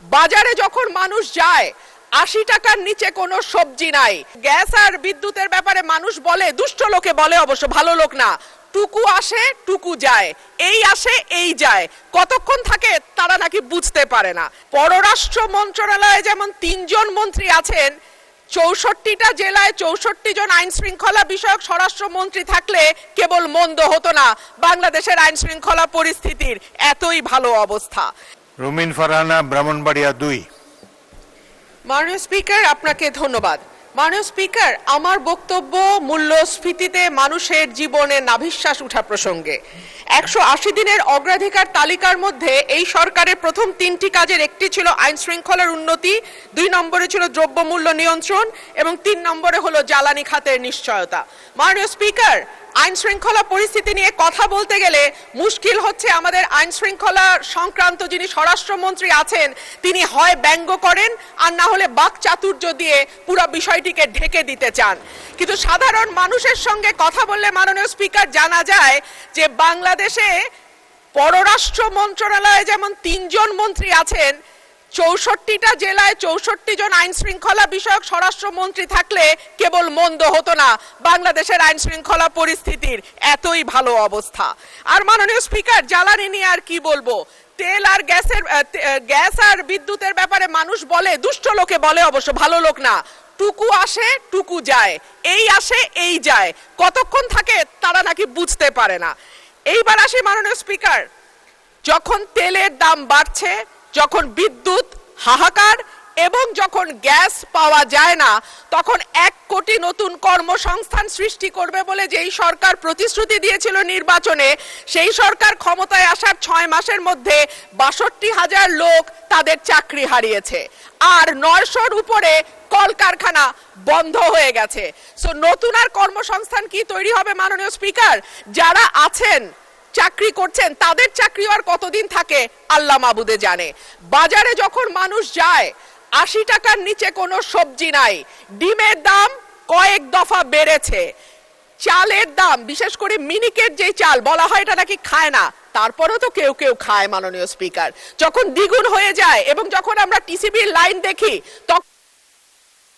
বাজারে যখন মানুষ যায় ৮০ টাকার নিচে কোনো সবজি নাই। গ্যাস আর বিদ্যুতের ব্যাপারে মানুষ বলে, দুষ্ট লোকে বলে, অবশ্য ভালো লোক না, টুকু আসে টুকু যায়, এই আসে এই যায়, কতক্ষণ থাকে তারা নাকি বুঝতে পারে না। পররাষ্ট্র মন্ত্রণালয়ে যেমন ৩ জন মন্ত্রী আছেন, ৬৪টা জেলায় ৬৪ জন আইন শৃঙ্খলা বিষয়ক স্বরাষ্ট্রমন্ত্রী থাকলে কেবল মন্দ হতো না বাংলাদেশের আইন শৃঙ্খলা পরিস্থিতির এতই ভালো অবস্থা। রুমিন ফারহানা, ব্রাহ্মণবাড়িয়া ২। মাননীয় স্পিকার, আপনাকে ধন্যবাদ। মাননীয় স্পিকার, আমার বক্তব্য মূল্যস্ফীতিতে মানুষের জীবনে নাভিশ্বাস উঠা প্রসঙ্গে। ১৮০ দিনের অগ্রাধিকার তালিকার মধ্যে এই সরকারের প্রথম ৩টি কাজের একটি ছিল আইন শৃঙ্খলার উন্নতি, ২ নম্বরে ছিল দ্রব্যমূল্য নিয়ন্ত্রণ এবং ৩ নম্বরে হলো জ্বালানি খাতের নিশ্চয়তা। মাননীয় স্পিকার, আইন শৃঙ্খলা পরিস্থিতি নিয়ে কথা বলতে গেলে মুশকিল হচ্ছে আমাদের আইন শৃঙ্খলা সংক্রান্ত যিনি স্বরাষ্ট্রমন্ত্রী আছেন তিনি হয় ব্যঙ্গ করেন আর না হলে বাকচাতুর্য দিয়ে পুরো বিষয়টিকে ঢেকে দিতে চান। কিন্তু সাধারণ মানুষের সঙ্গে কথা বললে মাননীয় স্পিকার জানা যায় যে বাংলাদেশে পররাষ্ট্র মন্ত্রণালয়ে যেমন ৩ জন মন্ত্রী আছেন, ৬৪টা জেলায় ৬৪ জন আইন শৃঙ্খলা বিষয়ক স্বরাষ্ট্রমন্ত্রী থাকলে কেবল মন্দ হতো না বাংলাদেশের আইন শৃঙ্খলা পরিস্থিতির এতই ভালো অবস্থা। আর মাননীয় স্পিকার, জ্বালানি নিয়ে আর কি বলবো, তেল আর গ্যাস আর বিদ্যুতের ব্যাপারে মানুষ বলে, দুষ্ট লোকে বলে, অবশ্য ভালো লোক না, টুকু আসে টুকু যায়, এই আসে এই যায়, কতক্ষণ থাকে তারা নাকি বুঝতে পারে না। এইবার আসি মাননীয় স্পিকার, যখন তেলের দাম বাড়ছে, যখন বিদ্যুৎ হাহাকার এবং যখন গ্যাস পাওয়া যায় না, তখন ১ কোটি নতুন কর্মসংস্থান সৃষ্টি করবে বলে যেই সরকার প্রতিশ্রুতি দিয়েছিল নির্বাচনে, সেই সরকার ক্ষমতায় আসার ৬ মাসের মধ্যে ৬২,০০০ লোক তাদের চাকরি হারিয়েছে আর ৯০০-র উপরে কলকারখানা বন্ধ হয়ে গেছে। সো নতুন আর কর্মসংস্থান কি তৈরি হবে মাননীয় স্পিকার? যারা আছেন চাকরি করছেন তাদের চাকরি আর কতদিন থাকে আল্লাহ মাবুদে জানে। বাজারে যখন মানুষ যায় ৮০ টাকার নিচে কোনো সবজি নাই, ডিমের দাম কয়েক দফা বেড়েছে, চালের দাম, বিশেষ করে মিনিকেট যে চাল বলা হয় এটা নাকি খায় না, তারপরেও তো কেউ কেউ খায় মাননীয় স্পিকার, যখন দ্বিগুণ হয়ে যায় এবং যখন আমরা টিসিবির লাইন দেখি তখন